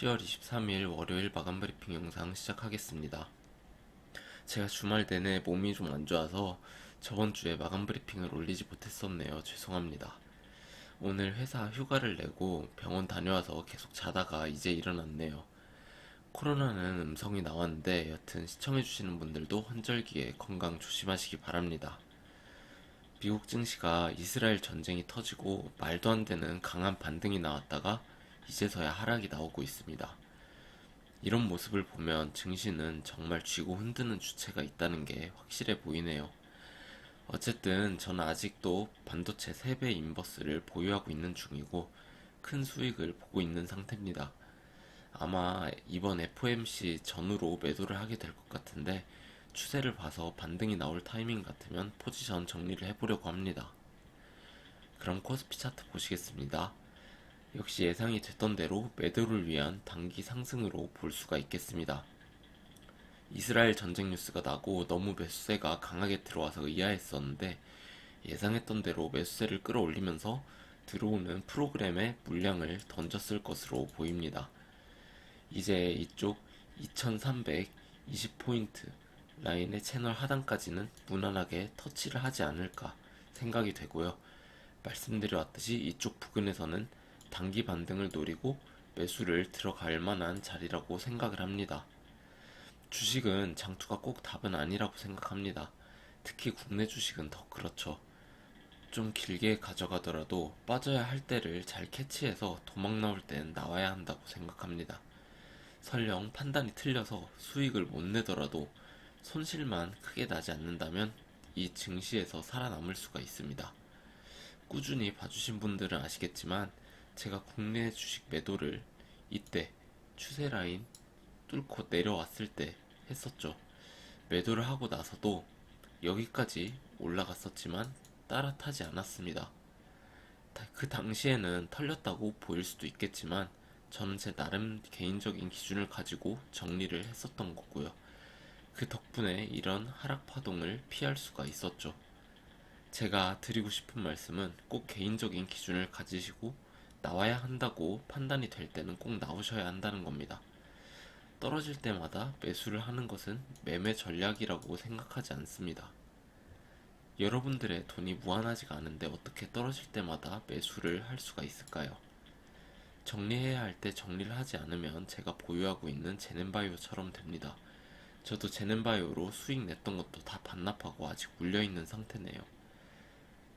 10월 23일 월요일 마감 브리핑 영상 시작하겠습니다. 제가 주말 내내 몸이 좀 안 좋아서 저번 주에 마감 브리핑을 올리지 못했었네요. 죄송합니다. 오늘 회사 휴가를 내고 병원 다녀와서 계속 자다가 이제 일어났네요. 코로나는 음성이 나왔는데 여튼 시청해주시는 분들도 환절기에 건강 조심하시기 바랍니다. 미국 증시가 이스라엘 전쟁이 터지고 말도 안 되는 강한 반등이 나왔다가 이제서야 하락이 나오고 있습니다. 이런 모습을 보면 증시는 정말 쥐고 흔드는 주체가 있다는 게 확실해 보이네요. 어쨌든 저는 아직도 반도체 3배 인버스를 보유하고 있는 중이고 큰 수익을 보고 있는 상태입니다. 아마 이번 FOMC 전후로 매도를 하게 될 것 같은데 추세를 봐서 반등이 나올 타이밍 같으면 포지션 정리를 해보려고 합니다. 그럼 코스피 차트 보시겠습니다. 역시 예상이 됐던 대로 매도를 위한 단기 상승으로 볼 수가 있겠습니다. 이스라엘 전쟁 뉴스가 나고 너무 매수세가 강하게 들어와서 의아했었는데 예상했던 대로 매수세를 끌어올리면서 들어오는 프로그램의 물량을 던졌을 것으로 보입니다. 이제 이쪽 2320포인트 라인의 채널 하단까지는 무난하게 터치를 하지 않을까 생각이 되고요. 말씀드려왔듯이 이쪽 부근에서는 단기 반등을 노리고 매수를 들어갈 만한 자리라고 생각을 합니다. 주식은 장투가 꼭 답은 아니라고 생각합니다. 특히 국내 주식은 더 그렇죠. 좀 길게 가져가더라도 빠져야 할 때를 잘 캐치해서 도망 나올 땐 나와야 한다고 생각합니다. 설령 판단이 틀려서 수익을 못 내더라도 손실만 크게 나지 않는다면 이 증시에서 살아남을 수가 있습니다. 꾸준히 봐주신 분들은 아시겠지만 제가 국내 주식 매도를 이때 추세 라인 뚫고 내려왔을 때 했었죠. 매도를 하고 나서도 여기까지 올라갔었지만 따라 타지 않았습니다. 그 당시에는 털렸다고 보일 수도 있겠지만 저는 제 나름 개인적인 기준을 가지고 정리를 했었던 거고요. 그 덕분에 이런 하락 파동을 피할 수가 있었죠. 제가 드리고 싶은 말씀은 꼭 개인적인 기준을 가지시고 나와야 한다고 판단이 될 때는 꼭 나오셔야 한다는 겁니다. 떨어질 때마다 매수를 하는 것은 매매 전략이라고 생각하지 않습니다. 여러분들의 돈이 무한하지가 않은데 어떻게 떨어질 때마다 매수를 할 수가 있을까요? 정리해야 할 때 정리를 하지 않으면 제가 보유하고 있는 제넨바이오처럼 됩니다. 저도 제넨바이오로 수익 냈던 것도 다 반납하고 아직 물려있는 상태네요.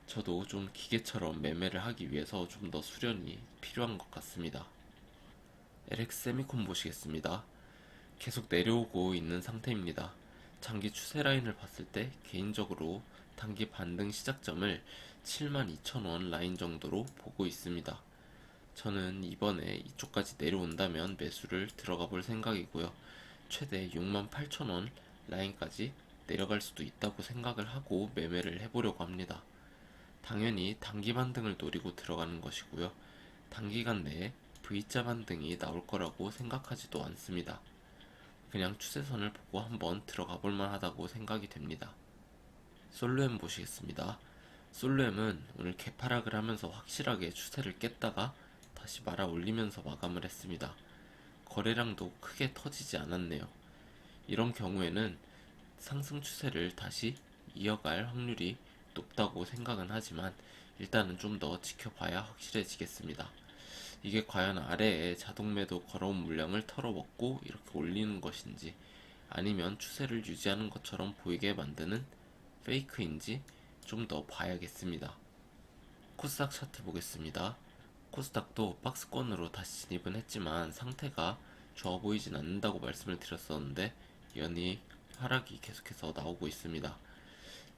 저도 좀 기계처럼 매매를 하기 위해서 좀 더 수련이 필요한 것 같습니다. LX 세미콘 보시겠습니다. 계속 내려오고 있는 상태입니다. 장기 추세 라인을 봤을 때 개인적으로 단기 반등 시작점을 72,000원 라인 정도로 보고 있습니다. 저는 이번에 이쪽까지 내려온다면 매수를 들어가 볼 생각이고요. 최대 68,000원 라인까지 내려갈 수도 있다고 생각을 하고 매매를 해보려고 합니다. 당연히 단기 반등을 노리고 들어가는 것이고요. 단기간 내에 V자 반등이 나올 거라고 생각하지도 않습니다. 그냥 추세선을 보고 한번 들어가 볼 만하다고 생각이 됩니다. 솔루엠 보시겠습니다. 솔루엠은 오늘 개파락을 하면서 확실하게 추세를 깼다가 다시 말아 올리면서 마감을 했습니다. 거래량도 크게 터지지 않았네요. 이런 경우에는 상승 추세를 다시 이어갈 확률이 높다고 생각은 하지만 일단은 좀 더 지켜봐야 확실해지겠습니다. 이게 과연 아래에 자동 매도 걸어온 물량을 털어먹고 이렇게 올리는 것인지 아니면 추세를 유지하는 것처럼 보이게 만드는 페이크인지 좀 더 봐야겠습니다. 코스닥 차트 보겠습니다. 코스닥도 박스권으로 다시 진입은 했지만 상태가 좋아 보이진 않는다고 말씀을 드렸었는데 연이어 하락이 계속해서 나오고 있습니다.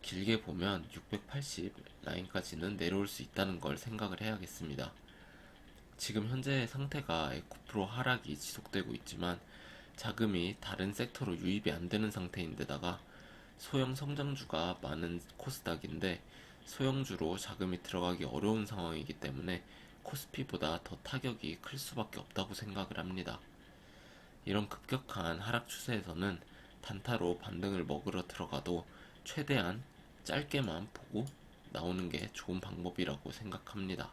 길게 보면 680 라인까지는 내려올 수 있다는 걸 생각을 해야겠습니다. 지금 현재 상태가 에코프로 하락이 지속되고 있지만 자금이 다른 섹터로 유입이 안 되는 상태인데다가 소형 성장주가 많은 코스닥인데 소형주로 자금이 들어가기 어려운 상황이기 때문에 코스피보다 더 타격이 클 수밖에 없다고 생각을 합니다. 이런 급격한 하락 추세에서는 단타로 반등을 먹으러 들어가도 최대한 짧게만 보고 나오는 게 좋은 방법이라고 생각합니다.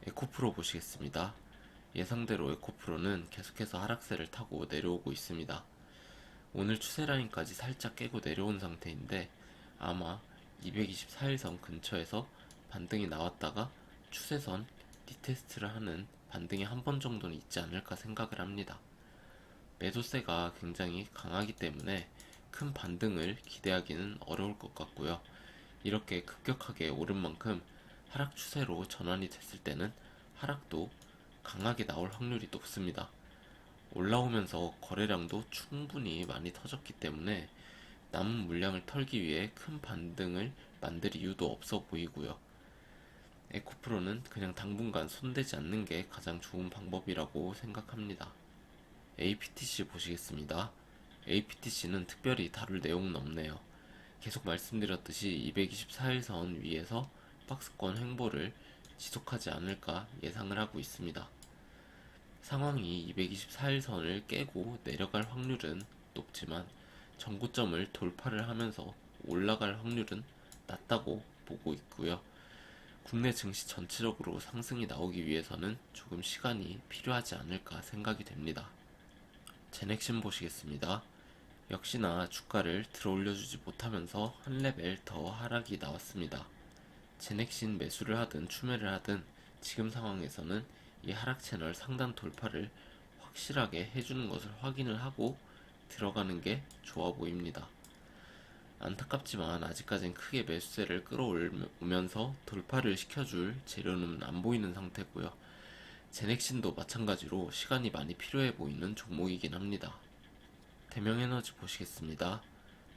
에코프로 보시겠습니다. 예상대로 에코프로는 계속해서 하락세를 타고 내려오고 있습니다. 오늘 추세 라인까지 살짝 깨고 내려온 상태인데 아마 224일선 근처에서 반등이 나왔다가 추세선 리테스트를 하는 반등이 한 번 정도는 있지 않을까 생각을 합니다. 매도세가 굉장히 강하기 때문에 큰 반등을 기대하기는 어려울 것 같고요. 이렇게 급격하게 오른 만큼 하락 추세로 전환이 됐을 때는 하락도 강하게 나올 확률이 높습니다. 올라오면서 거래량도 충분히 많이 터졌기 때문에 남은 물량을 털기 위해 큰 반등을 만들 이유도 없어 보이고요. 에코프로는 그냥 당분간 손대지 않는 게 가장 좋은 방법이라고 생각합니다. APTC 보시겠습니다. APTC는 특별히 다룰 내용은 없네요. 계속 말씀드렸듯이 224일선 위에서 박스권 횡보를 지속하지 않을까 예상을 하고 있습니다. 상황이 224일선을 깨고 내려갈 확률은 높지만 전고점을 돌파를 하면서 올라갈 확률은 낮다고 보고 있고요. 국내 증시 전체적으로 상승이 나오기 위해서는 조금 시간이 필요하지 않을까 생각이 됩니다. 제넥신 보시겠습니다. 역시나 주가를 들어올려주지 못하면서 한 레벨 더 하락이 나왔습니다. 제넥신 매수를 하든 추매를 하든 지금 상황에서는 이 하락 채널 상단 돌파를 확실하게 해주는 것을 확인을 하고 들어가는 게 좋아 보입니다. 안타깝지만 아직까진 크게 매수세를 끌어오면서 돌파를 시켜줄 재료는 안 보이는 상태고요. 제넥신도 마찬가지로 시간이 많이 필요해 보이는 종목이긴 합니다. 대명에너지 보시겠습니다.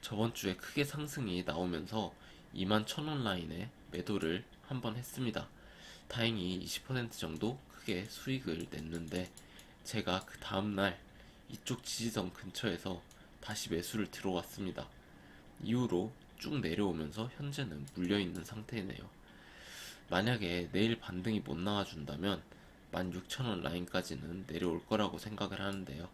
저번 주에 크게 상승이 나오면서 21,000원 라인에 매도를 한번 했습니다. 다행히 20% 정도 크게 수익을 냈는데 제가 그 다음날 이쪽 지지선 근처에서 다시 매수를 들어왔습니다. 이후로 쭉 내려오면서 현재는 물려있는 상태네요. 만약에 내일 반등이 못 나와준다면 16,000원 라인까지는 내려올 거라고 생각을 하는데요.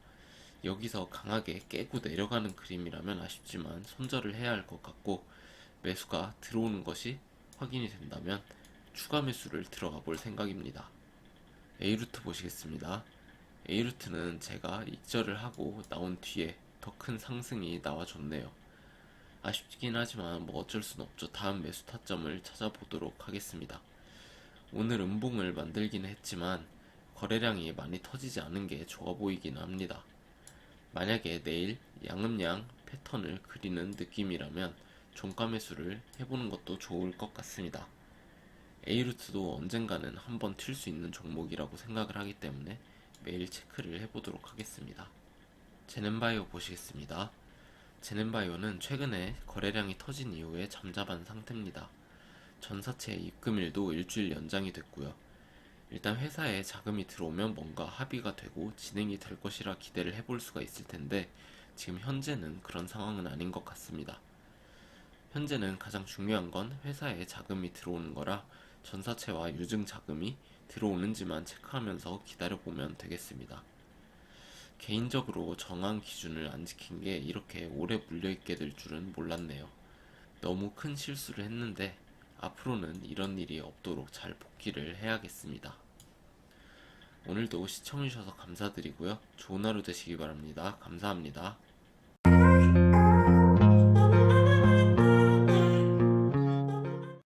여기서 강하게 깨고 내려가는 그림이라면 아쉽지만 손절을 해야 할 것 같고 매수가 들어오는 것이 확인이 된다면 추가 매수를 들어가 볼 생각입니다. A루트 보시겠습니다. A루트는 제가 익절을 하고 나온 뒤에 더 큰 상승이 나와줬네요. 아쉽긴 하지만 뭐 어쩔 순 없죠. 다음 매수 타점을 찾아보도록 하겠습니다. 오늘 음봉을 만들기는 했지만 거래량이 많이 터지지 않은 게 좋아 보이긴 합니다. 만약에 내일 양음양 패턴을 그리는 느낌이라면 종가 매수를 해보는 것도 좋을 것 같습니다. A루트도 언젠가는 한번 튈 수 있는 종목이라고 생각을 하기 때문에 매일 체크를 해보도록 하겠습니다. 제넨바이오 보시겠습니다. 제넨바이오는 최근에 거래량이 터진 이후에 잠잠한 상태입니다. 전사채 입금일도 일주일 연장이 됐고요. 일단 회사에 자금이 들어오면 뭔가 합의가 되고 진행이 될 것이라 기대를 해볼 수가 있을 텐데 지금 현재는 그런 상황은 아닌 것 같습니다. 현재는 가장 중요한 건 회사에 자금이 들어오는 거라 전사채와 유증 자금이 들어오는지만 체크하면서 기다려보면 되겠습니다. 개인적으로 정한 기준을 안 지킨 게 이렇게 오래 물려있게 될 줄은 몰랐네요. 너무 큰 실수를 했는데 앞으로는 이런 일이 없도록 잘 복귀를 해야겠습니다. 오늘도 시청해주셔서 감사드리고요. 좋은 하루 되시기 바랍니다. 감사합니다.